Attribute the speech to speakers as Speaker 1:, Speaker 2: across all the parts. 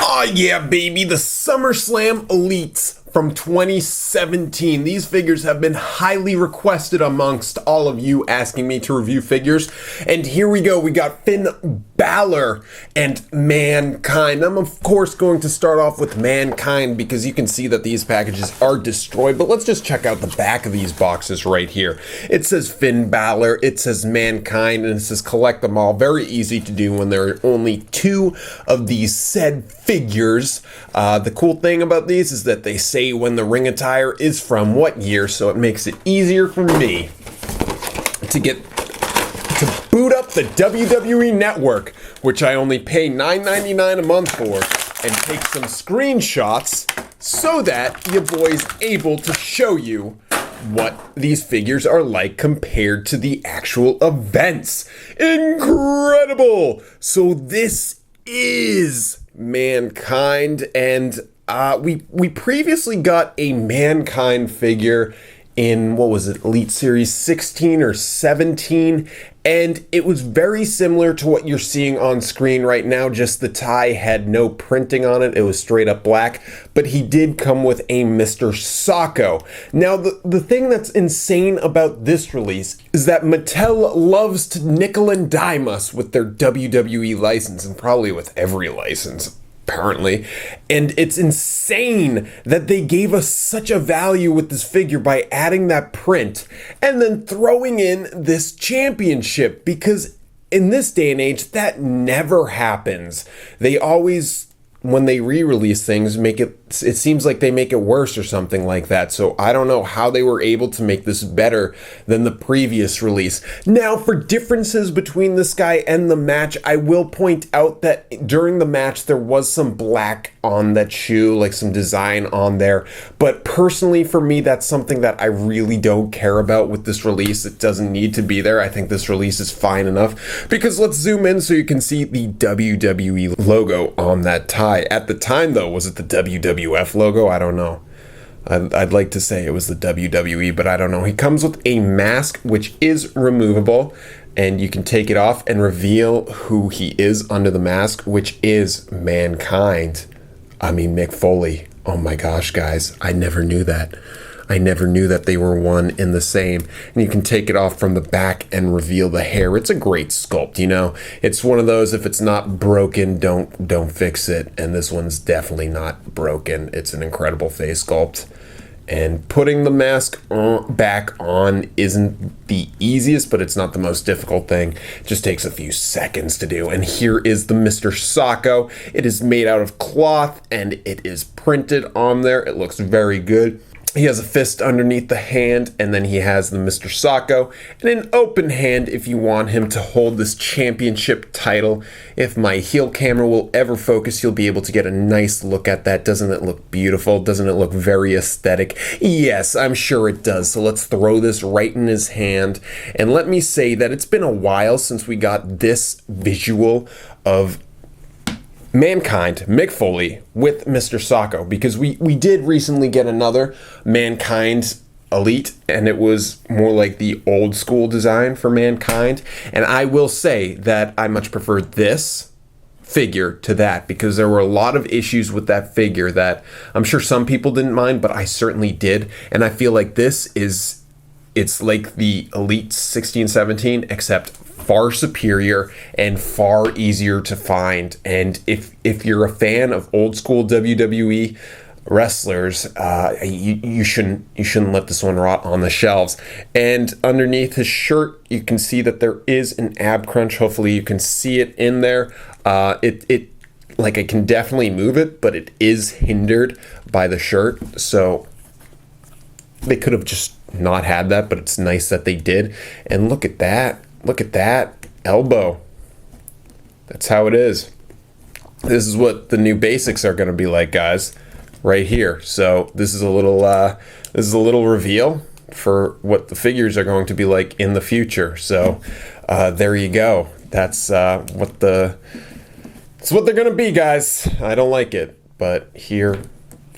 Speaker 1: Oh yeah, baby, the SummerSlam Elites from 2017. These figures have been highly requested amongst all of you asking me to review figures. And here we go. We got Finn Balor and Mankind. I'm of course going to start off with Mankind because you can see that these packages are destroyed. But let's just check out the back of these boxes right here. It says Finn Balor, it says Mankind, and it says collect them all. Very easy to do when there are only two of these said figures. The cool thing about these is that they say when the ring attire is from what year, so it makes it easier for me to boot up the WWE Network, which I only pay $9.99 a month for, and take some screenshots so that your boy's able to show you what these figures are like compared to the actual events. Incredible! So this is Mankind, and we previously got a Mankind figure in, what was it, Elite Series 16 or 17, and it was very similar to what you're seeing on screen right now, just the tie had no printing on it, it was straight up black, but he did come with a Mr. Socko. Now, the thing that's insane about this release is that Mattel loves to nickel and dime us with their WWE license, and probably with every license, apparently, and it's insane that they gave us such a value with this figure by adding that print and then throwing in this championship, because in this day and age that never happens. They always, when they re-release things, it seems like they make it worse or something like that. So I don't know how they were able to make this better than the previous release. Now, for differences between this guy and the match, I will point out that during the match there was some black on that shoe, like some design on there. But personally, for me, that's something that I really don't care about with this release. It doesn't need to be there. I think this release is fine enough, because let's zoom in so you can see the WWE logo on that tie. At the time, though, was it the WWF logo? I don't know. I'd like to say it was the WWE, but I don't know. He comes with a mask, which is removable, and you can take it off and reveal who he is under the mask, which is Mankind. I mean, Mick Foley. Oh my gosh, guys. I never knew that. I never knew that they were one in the same. And you can take it off from the back and reveal the hair. It's a great sculpt, you know. It's one of those, if it's not broken, don't fix it. And this one's definitely not broken. It's an incredible face sculpt. And putting the mask back on isn't the easiest, but it's not the most difficult thing. It just takes a few seconds to do. And here is the Mr. Socko. It is made out of cloth and it is printed on there. It looks very good. He has a fist underneath the hand, and then he has the Mr. Socko and an open hand if you want him to hold this championship title. If my heel camera will ever focus, you'll be able to get a nice look at that. Doesn't it look beautiful? Doesn't it look very aesthetic? Yes, I'm sure it does. So let's throw this right in his hand. And let me say that it's been a while since we got this visual of Mankind, Mick Foley, with Mr. Socko, because we did recently get another Mankind Elite, and it was more like the old school design for Mankind, and I will say that I much prefer this figure to that, because there were a lot of issues with that figure that I'm sure some people didn't mind, but I certainly did, and I feel like it's like the Elite 16-17, except far superior and far easier to find. And if you're a fan of old school WWE wrestlers, you shouldn't let this one rot on the shelves. And underneath his shirt, you can see that there is an ab crunch. Hopefully you can see it in there. It like, I can definitely move it, but it is hindered by the shirt. So they could have just not had that, but it's nice that they did. And look at that. Look at that elbow. That's how it is. This is what the new basics are going to be like, guys, right here. So this is a little reveal for what the figures are going to be like in the future. So there you go. That's what they're going to be, guys. I don't like it, but here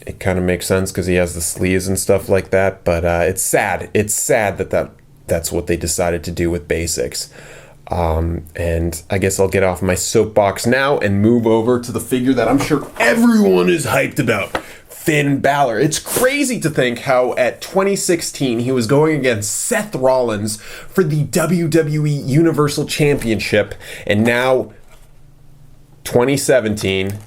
Speaker 1: it kind of makes sense because he has the sleeves and stuff like that. But it's sad. It's sad that that's what they decided to do with basics. And I guess I'll get off my soapbox now and move over to the figure that I'm sure everyone is hyped about. Finn Balor. It's crazy to think how at 2016 he was going against Seth Rollins for the WWE Universal Championship, and now 2017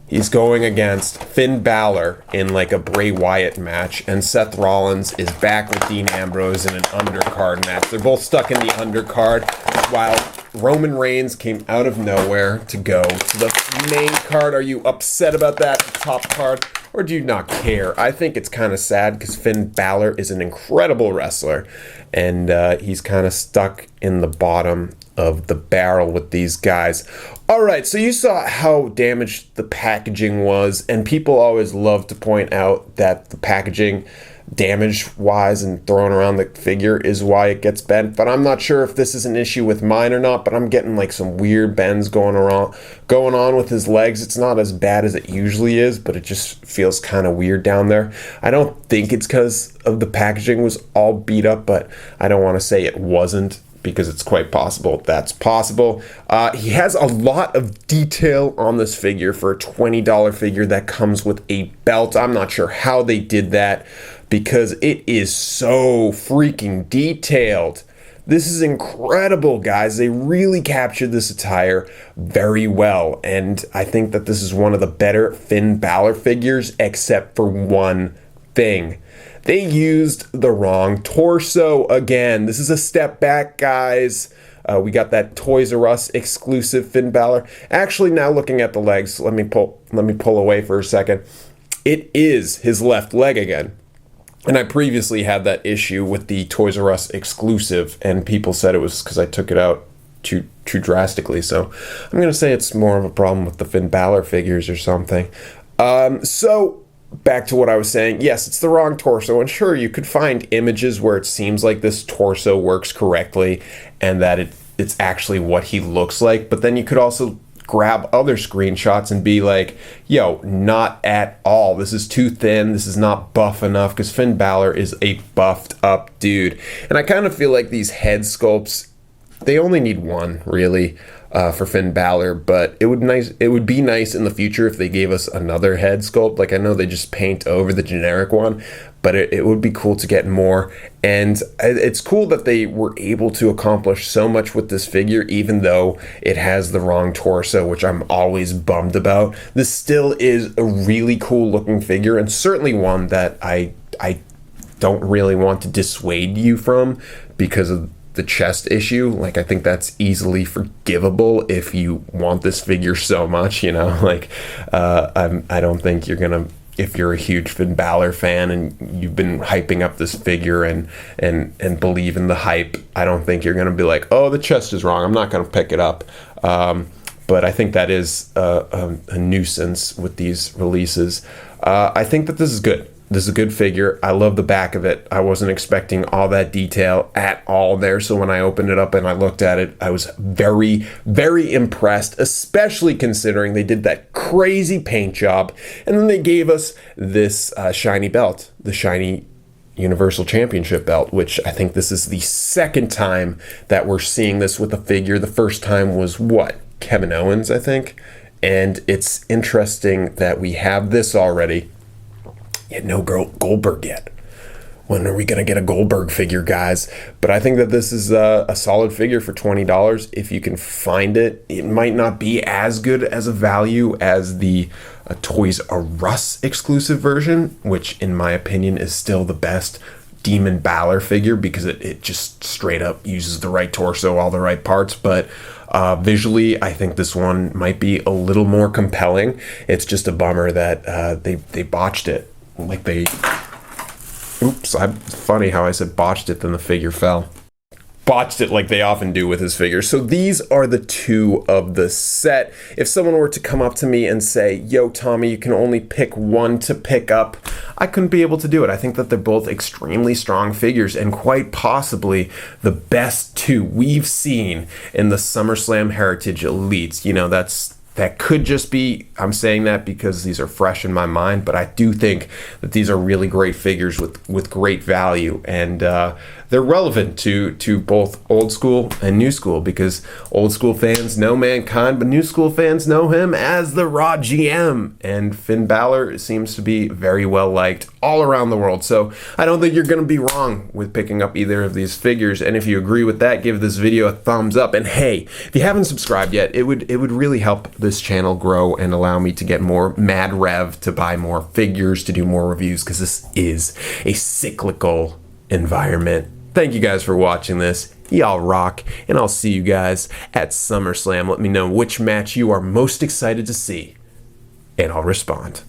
Speaker 1: he's going against Finn Balor in like a Bray Wyatt match, and Seth Rollins is back with Dean Ambrose in an undercard match. They're both stuck in the undercard while Roman Reigns came out of nowhere to go to the main card. Are you upset about that, the top card, or do you not care? I think it's kind of sad because Finn Balor is an incredible wrestler, and he's kind of stuck in the bottom of the barrel with these guys. All right, so you saw how damaged the packaging was, and people always love to point out that the packaging damage-wise and thrown around the figure is why it gets bent, but I'm not sure if this is an issue with mine or not, but I'm getting like some weird bends going on with his legs. It's not as bad as it usually is, but it just feels kind of weird down there. I don't think it's because of the packaging was all beat up, but I don't want to say it wasn't, because it's quite possible that's possible. He has a lot of detail on this figure for a $20 figure that comes with a belt. I'm not sure how they did that because it is so freaking detailed. This is incredible, guys. They really captured this attire very well, and I think that this is one of the better Finn Balor figures, except for one thing. They used the wrong torso again. This is a step back, guys. We got that Toys R Us exclusive Finn Balor. Actually, now looking at the legs, let me pull away for a second. It is his left leg again. And I previously had that issue with the Toys R Us exclusive, and people said it was because I took it out too drastically. So I'm going to say it's more of a problem with the Finn Balor figures or something. So back to what I was saying. Yes, it's the wrong torso, and sure, you could find images where it seems like this torso works correctly and that it's actually what he looks like, but then you could also grab other screenshots and be like, yo, not at all. This is too thin. This is not buff enough, because Finn Balor is a buffed up dude. And I kind of feel like these head sculpts, they only need one, really, for Finn Balor, but it would be nice in the future if they gave us another head sculpt. Like, I know they just paint over the generic one, but it would be cool to get more. And it's cool that they were able to accomplish so much with this figure, even though it has the wrong torso, which I'm always bummed about. This still is a really cool looking figure, and certainly one that I don't really want to dissuade you from because of the chest issue. Like, I think that's easily forgivable if you want this figure so much, you know. Like, I don't think you're gonna, if you're a huge Finn Balor fan and you've been hyping up this figure and believe in the hype, I don't think you're gonna be like, oh, the chest is wrong, I'm not gonna pick it up. But I think that is a nuisance with these releases. I think that this is good. This is a good figure. I love the back of it. I wasn't expecting all that detail at all there. So when I opened it up and I looked at it, I was very, very impressed, especially considering they did that crazy paint job. And then they gave us this shiny belt, the shiny Universal Championship belt, which I think this is the second time that we're seeing this with a figure. The first time was what? Kevin Owens, I think. And it's interesting that we have this already. Yet no Goldberg yet. When are we going to get a Goldberg figure, guys? But I think that this is a solid figure for $20. If you can find it, it might not be as good as a value as the Toys R Us exclusive version, which in my opinion is still the best Demon Balor figure because it just straight up uses the right torso, all the right parts. But visually, I think this one might be a little more compelling. It's just a bummer that they botched it. Like funny how I said botched it, then the figure fell. Botched it like they often do with his figures. So these are the two of the set. If someone were to come up to me and say, yo, Tommy, you can only pick one to pick up, I couldn't be able to do it. I think that they're both extremely strong figures and quite possibly the best two we've seen in the SummerSlam Heritage Elites. You know, that could just be, I'm saying that because these are fresh in my mind, but I do think that these are really great figures with great value. And they're relevant to both old school and new school, because old school fans know Mankind, but new school fans know him as the Raw GM. And Finn Balor seems to be very well liked all around the world. So I don't think you're going to be wrong with picking up either of these figures. And if you agree with that, give this video a thumbs up. And hey, if you haven't subscribed yet, it would really help this channel grow and allow me to get more mad rev to buy more figures, to do more reviews, because this is a cyclical environment. Thank you guys for watching this. Y'all rock, and I'll see you guys at SummerSlam. Let me know which match you are most excited to see, and I'll respond.